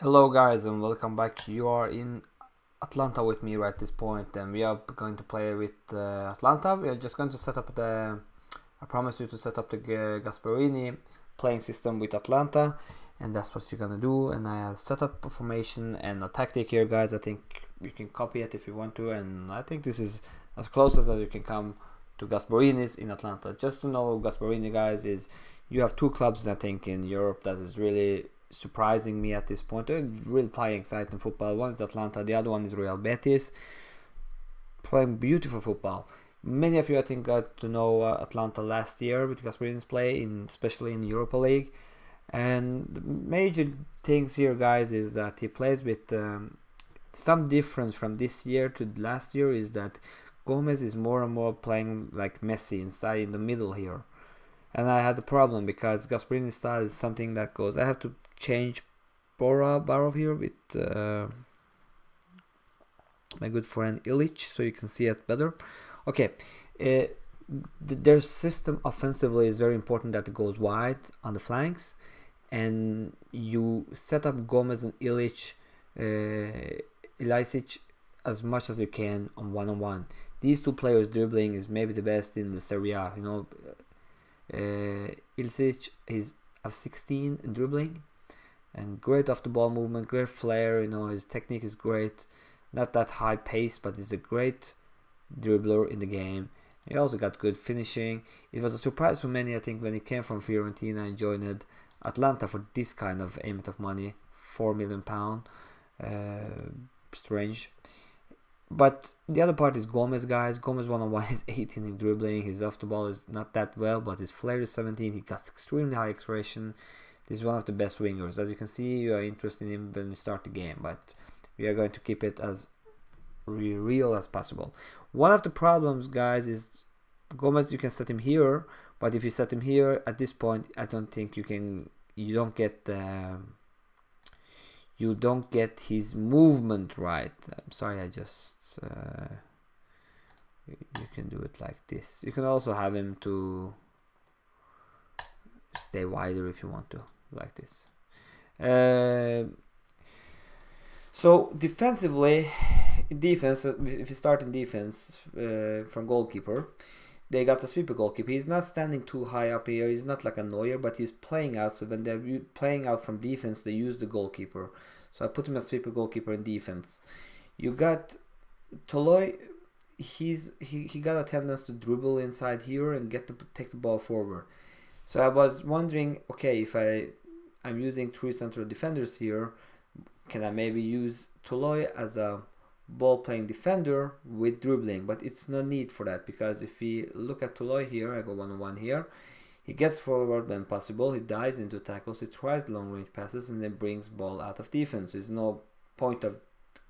Hello guys and welcome back. You are in Atalanta with me right at this point, and we are going to play with Atalanta. We are just going to set up I promise you to set up the Gasperini playing system with Atalanta, and that's what you're gonna do. And I have set up a formation and a tactic here, guys. I think you can copy it if you want to, and I think this is as close as you can come to Gasperinis in Atalanta. Just to know, Gasperini, guys, is you have two clubs I think in Europe that is really surprising me at this point. They're really playing exciting football. One is Atalanta, the other one is Real Betis, playing beautiful football. Many of you I think got to know Atalanta last year with Gasperinis play, especially in Europa League. And the major things here, guys, is that he plays with some difference from this year to last year is that Gomez is more and more playing like Messi inside in the middle here. And I had a problem because Gasperini's style is something that goes. I have to change Barov here with my good friend Illich so you can see it better. Okay, their system offensively is very important that it goes wide on the flanks, and you set up Gomez and Illich, Ilicic as much as you can on one-on-one. These two players dribbling is maybe the best in the Serie A. You know, Ilicic is of 16 in dribbling and great off the ball movement, great flair. You know, his technique is great, not that high pace, but he's a great dribbler in the game. He also got good finishing. It was a surprise for many, I think, when he came from Fiorentina and joined Atlanta for this kind of amount of money, £4 million. Strange. But the other part is Gomez, guys. Gomez one-on-one is 18 in dribbling. His off the ball is not that well, but his flair is 17. He got extremely high acceleration. This is one of the best wingers. As you can see, you are interested in him when you start the game, but we are going to keep it as real as possible. One of the problems, guys, is Gomez. You can set him here, but if you set him here at this point, I don't think you can. You don't get his movement right. I'm sorry, I just you can do it like this. You can also have him to stay wider if you want to, like this. So defensively, if you start in defense from goalkeeper, they got a sweeper goalkeeper. He's not standing too high up here. He's not like a Neuer, but he's playing out. So when they're playing out from defense, they use the goalkeeper. So I put him as sweeper goalkeeper in defense. You got Toloi. He got a tendency to dribble inside here and take the ball forward. So I was wondering, okay, if I'm using three central defenders here, can I maybe use Toloi as a ball playing defender with dribbling? But it's no need for that, because if we look at Toloi here, I go one-on-one here, he gets forward when possible, he dives into tackles, he tries long range passes, and then brings ball out of defense. There's no point of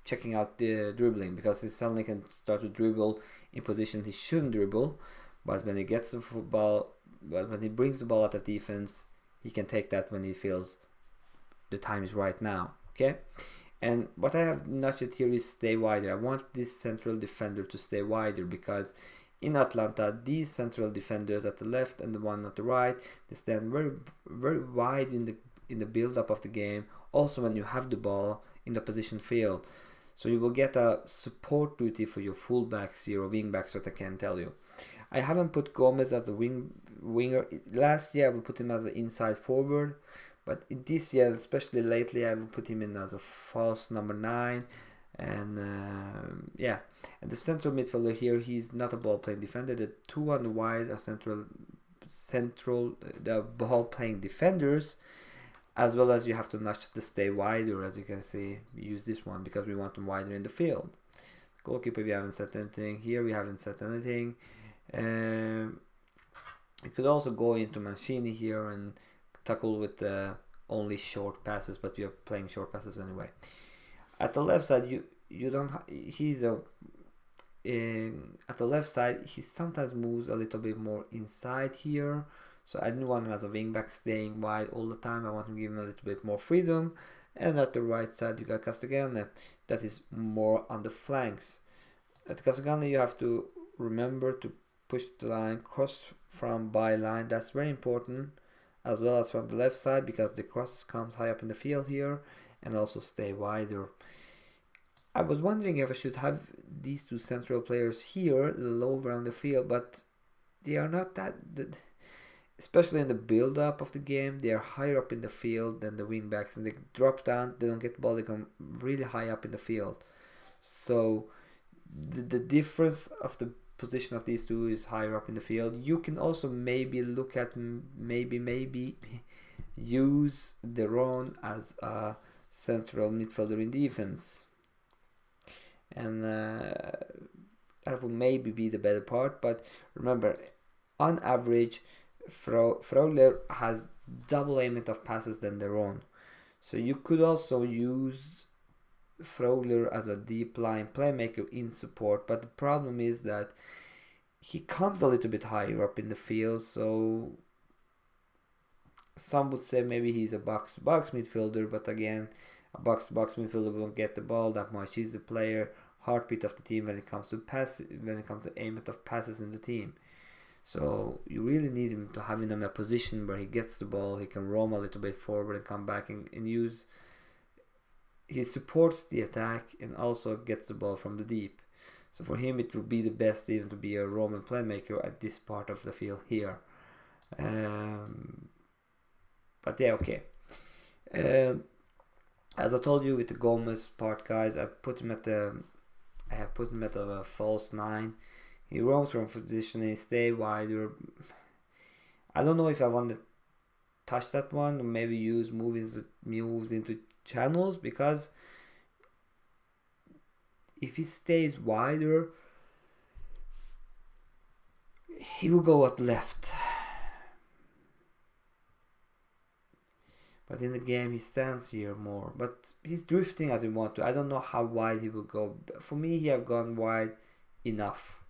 checking out the dribbling, because he suddenly can start to dribble in position he shouldn't dribble. But when he gets the ball, when he brings the ball out of defense, he can take that when he feels the time is right now. Okay, and what I have notched here is stay wider. I want this central defender to stay wider, because in Atlanta, these central defenders at the left and the one at the right, they stand very, very wide in the build-up of the game. Also, when you have the ball in the position field, so you will get a support duty for your fullbacks here, or wingbacks, what I can tell you. I haven't put Gomez as a winger. Last year I would put him as an inside forward, but in this year, especially lately, I will put him in as a false number 9. And yeah, and the central midfielder here, he's not a ball playing defender. The two on the wide are central the ball playing defenders, as well as you have to notch the stay wider. As you can see, we use this one because we want them wider in the field. Goalkeeper, we haven't set anything here. We haven't set anything. You could also go into Mancini here and tackle with only short passes, but we are playing short passes anyway. At the left side, you don't. He's at the left side. He sometimes moves a little bit more inside here. So I didn't want him as a wingback staying wide all the time. I want to give him a little bit more freedom. And at the right side, you got Castiglione. That is more on the flanks. At Castiglione, you have to remember to push the line, cross from byline. That's very important, as well as from the left side, because the cross comes high up in the field here. and also stay wider. I was wondering if I should have these two central players here lower on the field, but they are not that, especially in the build up of the game, they are higher up in the field than the wing backs, and they drop down, they don't get the ball, they come really high up in the field. So the difference of the position of these two is higher up in the field. You can also maybe look at maybe use Deron as a central midfielder in defense, and that would maybe be the better part. But remember, on average, Frauler has double aimment of passes than Deron, so you could also use Frauler as a deep line playmaker in support, but the problem is that he comes a little bit higher up in the field, so some would say maybe he's a box-to-box midfielder, but again, a box-to-box midfielder won't get the ball that much. He's the player heartbeat of the team when it comes to aimment of passes in the team. So you really need him to have him in a position where he gets the ball, he can roam a little bit forward and come back and use. He supports the attack and also gets the ball from the deep. So for him it would be the best even to be a Roman playmaker at this part of the field here. But yeah, okay. As I told you with the Gomez part, guys, I have put him at a false 9. He roams from position and he stay wider. I don't know if I want to touch that one or maybe use moves into channels, because if he stays wider, he will go at left. But in the game he stands here more. But he's drifting as he wants to. I don't know how wide he will go. For me, he have gone wide enough.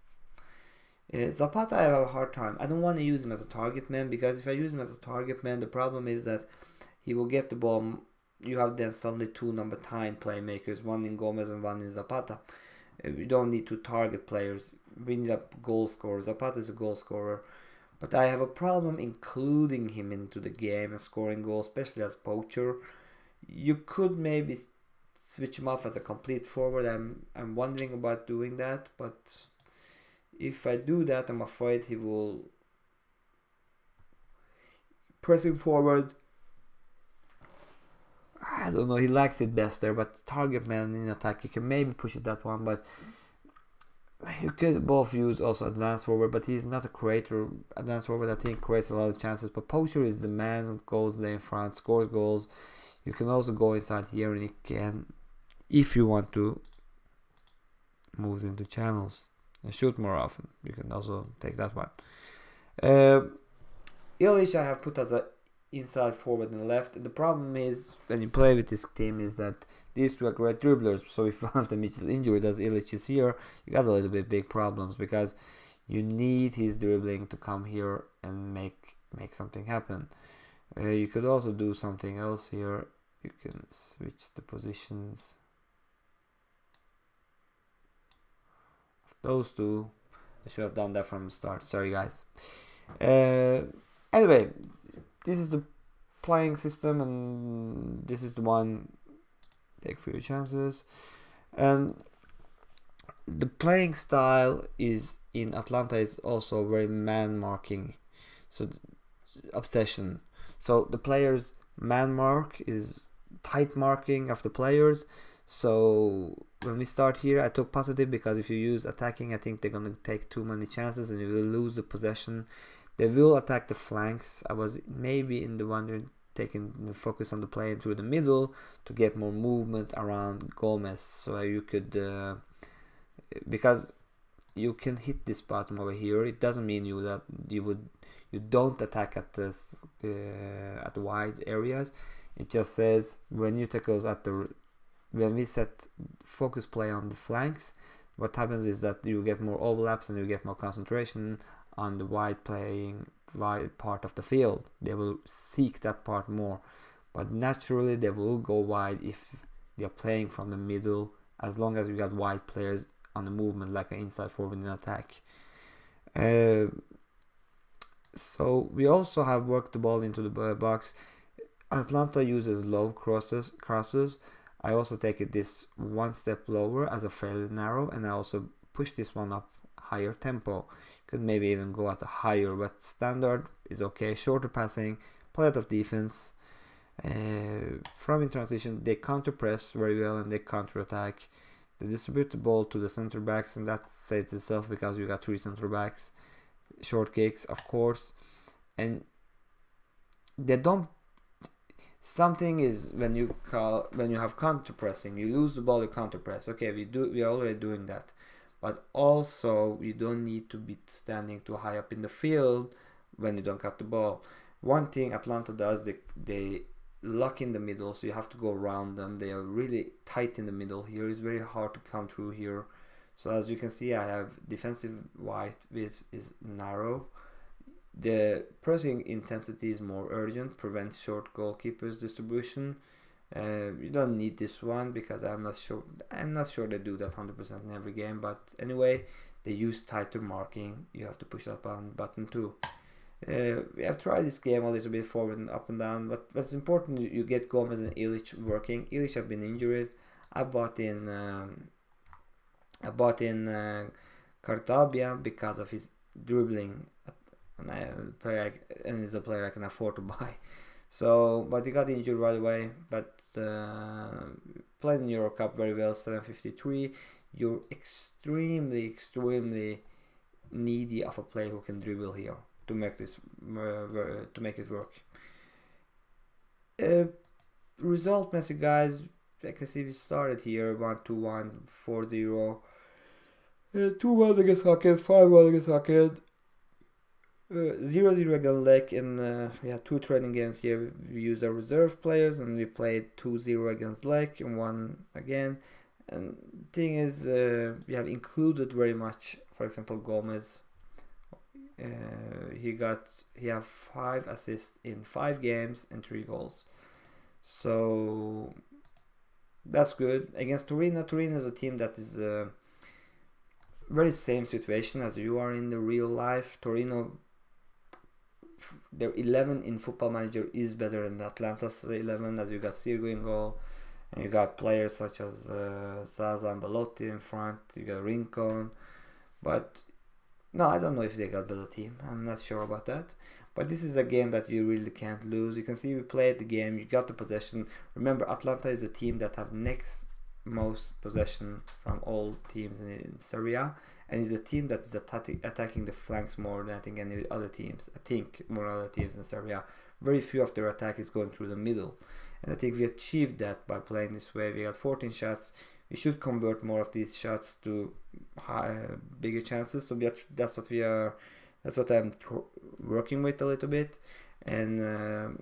Zapata, I have a hard time. I don't want to use him as a target man, because if I use him as a target man, the problem is that he will get the ball. You have then suddenly two number 10 playmakers, one in Gomez and one in Zapata. We don't need two target players. We need a goal scorer. Zapata is a goal scorer. But I have a problem including him into the game and scoring goals, especially as poacher. You could maybe switch him off as a complete forward. I'm wondering about doing that, but if I do that, I'm afraid he will press him forward. I don't know, he likes it best there, but target man in attack, you can maybe push it that one, but you could both use also advanced forward, but he's not a creator. Advanced forward, I think, creates a lot of chances, but poacher is the man who goes there in front, scores goals. You can also go inside here and you can, if you want to, move into channels and shoot more often. You can also take that one. Illich I have put as a inside forward and left. The problem is when you play with this team is that these two are great dribblers, so if one of them is injured as Illich is here, you got a little bit big problems, because you need his dribbling to come here and make something happen. You could also do something else here. You can switch the positions of those two. I should have done that from the start, sorry guys. Anyway, this is the playing system, and this is the one. Take few chances, and the playing style is in Atalanta is also very man marking, so obsession. So the players man mark is tight marking of the players. So when we start here, I took positive because if you use attacking, I think they're gonna take too many chances and you will lose the possession. They will attack the flanks. I was maybe in the one taking the focus on the play through the middle to get more movement around Gomez, so you could because you can hit this bottom over here. It doesn't mean you don't attack at this at the wide areas. It just says when you take us when we set focus play on the flanks, what happens is that you get more overlaps and you get more concentration on the wide part of the field. They will seek that part more, but naturally they will go wide if they are playing from the middle, as long as you got wide players on the movement like an inside forward in attack. So we also have worked the ball into the box. Atlanta uses low crosses. I also take it this one step lower as a fairly narrow, and I also push this one up higher tempo. Could maybe even go at a higher, but standard is okay. Shorter passing, play out of defense. From in transition, they counter press very well and they counter attack. They distribute the ball to the center backs, and that says itself because you got 3 center backs. Short kicks, of course, and they don't. Something is when you have counter pressing, you lose the ball, you counter press. Okay, we are already doing that, but also you don't need to be standing too high up in the field when you don't cut the ball. One thing Atlanta does, they lock in the middle, so you have to go around them. They are really tight in the middle here. It's very hard to come through here. So as you can see, I have defensive wide width is narrow. The pressing intensity is more urgent, prevents short goalkeepers distribution. You don't need this one because I'm not sure they do that 100% in every game, but anyway, they use tighter marking. You have to push that button too. We have tried this game a little bit forward and up and down, but what's important, you get Gomez and Illich working. Illich have been injured. I bought in Cartabia because of his dribbling, and he's a player I can afford to buy. So, but he got injured right away. But played in Euro Cup very well, 753. You're extremely needy of a player who can dribble here to make this to make it work. Result message, guys. I can see we started here 1-2-1, 4-0, 2-1 against Hockey, 5-1 against Hockey, 0-0 against Lech, and we had 2 training games here. We used our reserve players and we played 2-0 against Lech and 1 again. And the thing is, we have included very much, for example, Gomez. He have 5 assists in 5 games and 3 goals. So that's good. Against Torino is a team that is very same situation as you are in the real life. Torino, their 11 in Football Manager is better than Atlanta's 11, as you got Sirgo in goal, and you got players such as Zaza and Belotti in front, you got Rincon, but no, I don't know if they got better team. I'm not sure about that. But this is a game that you really can't lose. You can see we played the game. You got the possession. Remember, Atalanta is a team that have next most possession from all teams in Serie A, and is a team that is attacking the flanks more than I think any other teams. I think more other teams in Serie A. Very few of their attack is going through the middle, and I think we achieved that by playing this way. We got 14 shots. We should convert more of these shots to bigger chances. So that's what we are. That's what I'm working with a little bit, and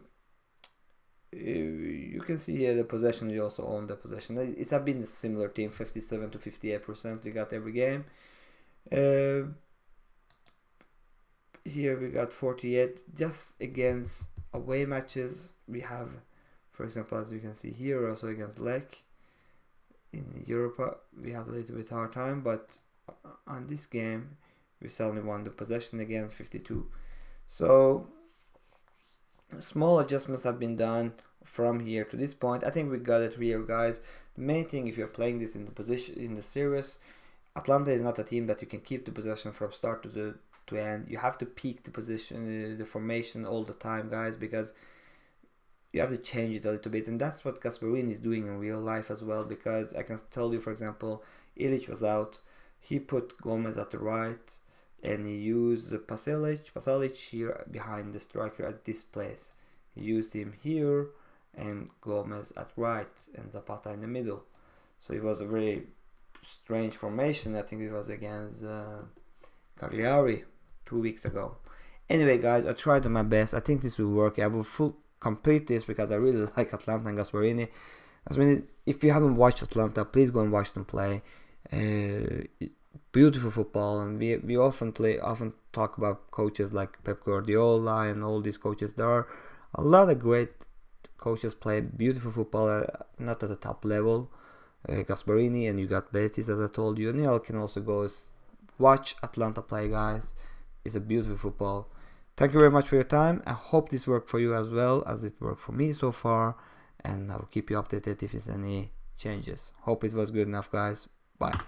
you can see here the possession. We also own the possession. It's been a similar team, 57 to 58% we got every game. Here we got 48 just against away matches. We have, for example, as you can see here, also against Lech in Europa, we had a little bit hard time, but on this game we suddenly won the possession again, 52. So small adjustments have been done from here to this point. I think we got it here, guys. The main thing, if you're playing this in the series, Atlanta is not a team that you can keep the possession from start to end. You have to peak the position, the formation all the time, guys, because you have to change it a little bit, and that's what Gasperini is doing in real life as well. Because I can tell you, for example, Illich was out. He put Gomez at the right, and he used Pasalic here behind the striker at this place. He used him here, and Gomez at right, and Zapata in the middle. So it was a very strange formation. I think it was against Cagliari 2 weeks ago. Anyway, guys, I tried my best. I think this will work. I will complete this because I really like Atalanta and Gasperini. If you haven't watched Atalanta, please go and watch them play. Beautiful football, and we often talk about coaches like Pep Guardiola and all these coaches. There are a lot of great coaches play beautiful football, not at the top level. Gasperini, and you got Betis, as I told you, and you can also go watch Atalanta play, guys. It's a beautiful football. Thank you very much for your time. I hope this worked for you as well as it worked for me so far, and I will keep you updated if there's any changes. Hope it was good enough, guys. Bye.